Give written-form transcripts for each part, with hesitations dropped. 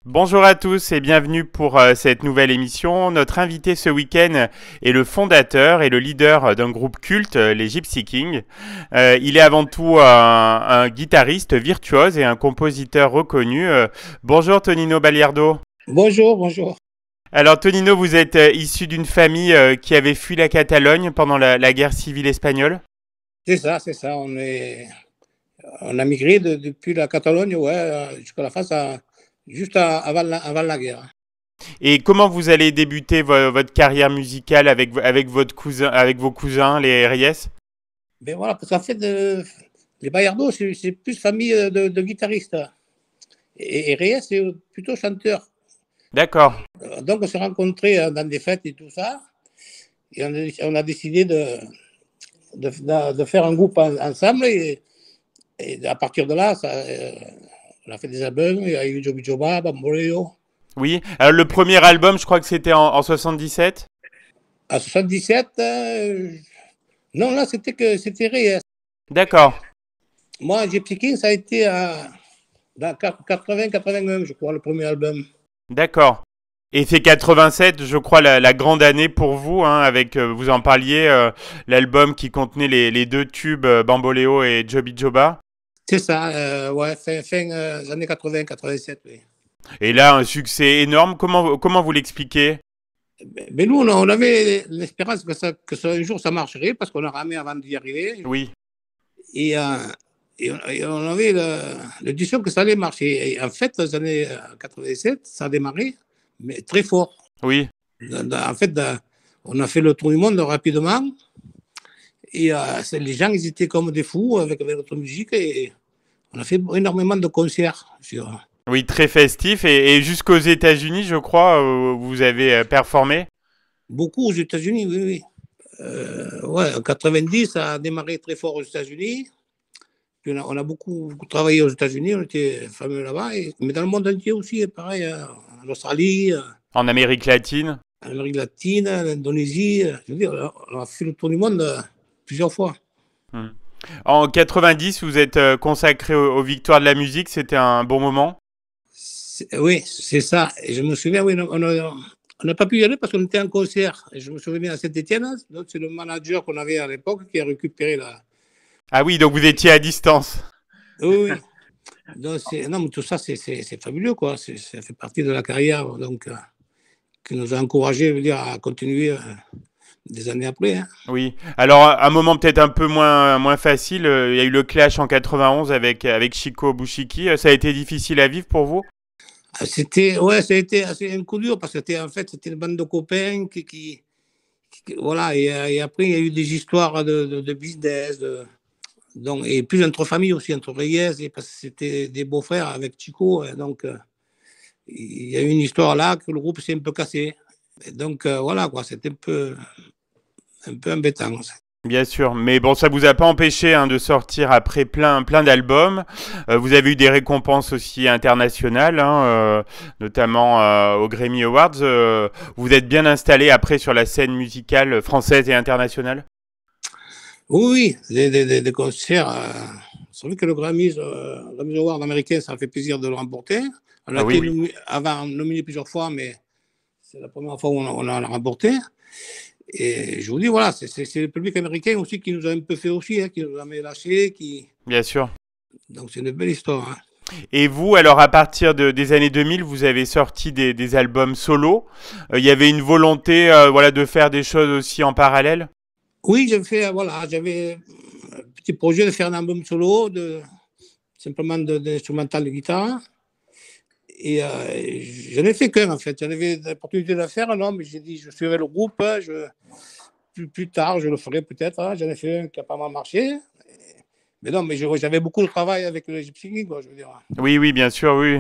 Bonjour à tous et bienvenue pour cette nouvelle émission. Notre invité ce week-end est le fondateur et le leader d'un groupe culte, les Gypsy Kings. Il est avant tout un guitariste virtuose et un compositeur reconnu. Bonjour Tonino Baliardo. Bonjour, bonjour. Alors Tonino, vous êtes issu d'une famille qui avait fui la Catalogne pendant la guerre civile espagnole. C'est ça. On a migré depuis la Catalogne, ouais, jusqu'à la France, avant la guerre. Et comment vous allez débuter votre carrière musicale avec votre cousin, avec vos cousins, les Reyes? Mais voilà, parce qu'en fait, les Bayardos, c'est plus famille de guitaristes. Et Reyes, c'est plutôt chanteur. D'accord. Donc, on s'est rencontrés dans des fêtes et tout ça. Et on a décidé de faire un groupe ensemble. Et à partir de là, on a fait des albums. Il y a eu Joby Joba, Bamboleo. Oui. Alors, le premier album, je crois que c'était en 77. À 77, non, là, c'était Reyes. D'accord. Moi, Gypsy King, ça a été dans 80-81, je crois, le premier album. D'accord. Et c'est 87, je crois, la grande année pour vous, hein, avec, vous en parliez, l'album qui contenait les deux tubes Bamboleo et Joby Joba. C'est ça, ouais, fin des années 80-87, oui. Et là, un succès énorme. Comment vous l'expliquez? Mais nous, on avait l'espérance un jour ça marcherait, parce qu'on a ramé avant d'y arriver. Oui. Et, et on avait l'audition que ça allait marcher. Et en fait, dans les années 87, ça a démarré, mais très fort. Oui. En fait, on a fait le tour du monde rapidement. Et les gens, ils étaient comme des fous avec notre musique. Et on a fait énormément de concerts. Oui, très festif. Et jusqu'aux États-Unis, je crois, vous avez performé. Beaucoup aux États-Unis, oui, oui. Ouais, en 90, ça a démarré très fort aux États-Unis. Puis on a beaucoup travaillé aux États-Unis, on était fameux là-bas. Mais dans le monde entier aussi, pareil, en Australie, En Amérique latine. en Amérique latine, en Indonésie. Je veux dire, on a fait le tour du monde plusieurs fois. Hmm. En 90, vous êtes consacré aux victoires de la musique. C'était un bon moment. Oui, c'est ça. Et je me souviens, oui, on n'a pas pu y aller parce qu'on était en concert. Et je me souviens à Saint-Étienne, donc c'est le manager qu'on avait à l'époque qui a récupéré la. Ah oui, donc vous étiez à distance. Oui, oui. Donc, non, mais tout ça, c'est fabuleux, quoi. Ça fait partie de la carrière, donc, qui nous a encouragés, je veux dire, à continuer des années après. Hein. Oui. Alors, un moment peut-être un peu moins facile. Il y a eu le clash en 91 avec Chico Bushiki. Ça a été difficile à vivre pour vous? Ouais, ça a été assez un coup dur parce que en fait, c'était une bande de copains voilà, et après, il y a eu des histoires de business, donc, et plus entre familles aussi, entre Reyes, et parce que c'était des beaux-frères avec Chico, donc il y a eu une histoire là que le groupe s'est un peu cassé. Et donc voilà, quoi, c'était un peu embêtant. Bien sûr, mais bon, ça vous a pas empêché de sortir après plein d'albums. Vous avez eu des récompenses aussi internationales, notamment aux Grammy Awards. Vous êtes bien installé après sur la scène musicale française et internationale? Oui, oui, des concerts. C'est vrai que le Grammy Award américain, ça fait plaisir de le remporter. On a Ah oui, été avant nominé plusieurs fois, mais c'est la première fois où on a remporté. Et je vous dis, voilà, c'est le public américain aussi qui nous a un peu fait aussi, hein, qui nous a lâché. bien sûr. Donc c'est une belle histoire. Hein. Et vous, alors à partir des années 2000, vous avez sorti des albums solo. Il y avait une volonté, voilà, de faire des choses aussi en parallèle? Oui, j'avais un petit projet de faire un album solo, simplement d'instrumental de guitare. Et je n'ai fait qu'un, en fait. J'en avais l'opportunité de le faire, non, mais j'ai dit, je suivrai le groupe. Hein, plus tard, je le ferai peut-être. Hein. J'en ai fait un qui n'a pas mal marché. Mais non, mais j'avais beaucoup de travail avec le Gypsy King, quoi, je veux dire. Oui, oui, bien sûr, oui.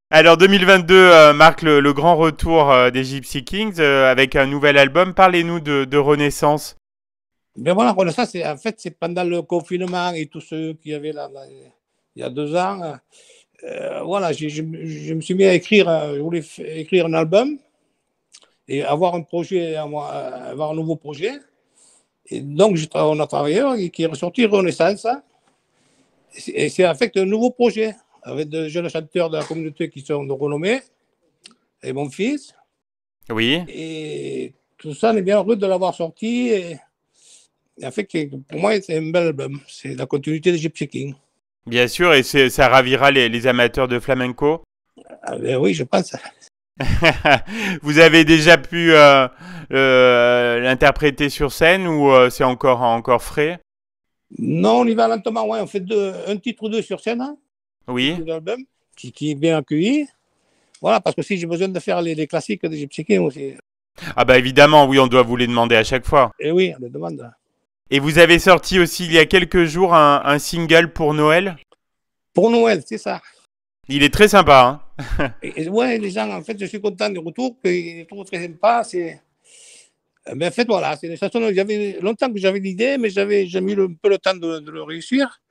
Alors 2022 marque le grand retour des Gypsy Kings avec un nouvel album. Parlez-nous de Renaissance. Mais voilà, ça, en fait, c'est pendant le confinement et tous ceux qui avaient là, il y a 2 ans. Voilà, je me suis mis à écrire, je voulais écrire un album et avoir un projet, avoir un nouveau projet. Et donc, on a travaillé, et qui est ressorti Renaissance. Hein. Et c'est en fait un nouveau projet avec de jeunes chanteurs de la communauté qui sont de renommée. et mon fils. Oui. Et tout ça, on est bien heureux de l'avoir sorti. Et en fait, pour moi, c'est un bel album. C'est la continuité de Gypsy King. Bien sûr, et ça ravira les amateurs de flamenco. Ah, ben oui, je pense. Vous avez déjà pu l'interpréter sur scène ou c'est encore frais? Non, on y va lentement. Ouais, on fait un titre ou deux sur scène, hein, Oui. de l'album, qui est bien accueilli. Voilà, parce que si j'ai besoin de faire les classiques de Gypsy King aussi. Ah bah évidemment, oui, on doit vous les demander à chaque fois. Et oui, on le demande. Et vous avez sorti aussi il y a quelques jours un single pour Noël. Pour Noël, c'est ça. Il est très sympa, hein. Et ouais, les gens, en fait, je suis content du retour, qu'ils trouvent très sympa. Mais en fait, voilà, c'est une chanson, j'avais longtemps que j'avais l'idée, mais j'ai mis un peu le temps de le réussir,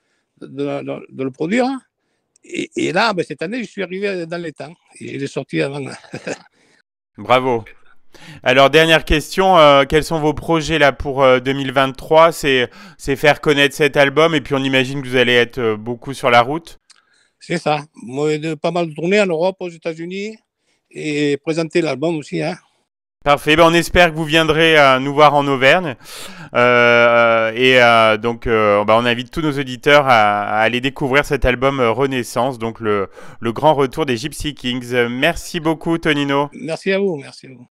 de le produire. Et là, ben, cette année, je suis arrivé dans les temps. Et il est sorti avant. Bravo. Alors, dernière question, quels sont vos projets là pour 2023? C'est faire connaître cet album et puis on imagine que vous allez être beaucoup sur la route. C'est ça. Moi, pas mal de tournées en Europe, aux États-Unis, et présenter l'album aussi. Hein. Parfait, ben, on espère que vous viendrez nous voir en Auvergne. Donc, on invite tous nos auditeurs à aller découvrir cet album Renaissance, donc le grand retour des Gypsy Kings. Merci beaucoup, Tonino. Merci à vous. Merci à vous.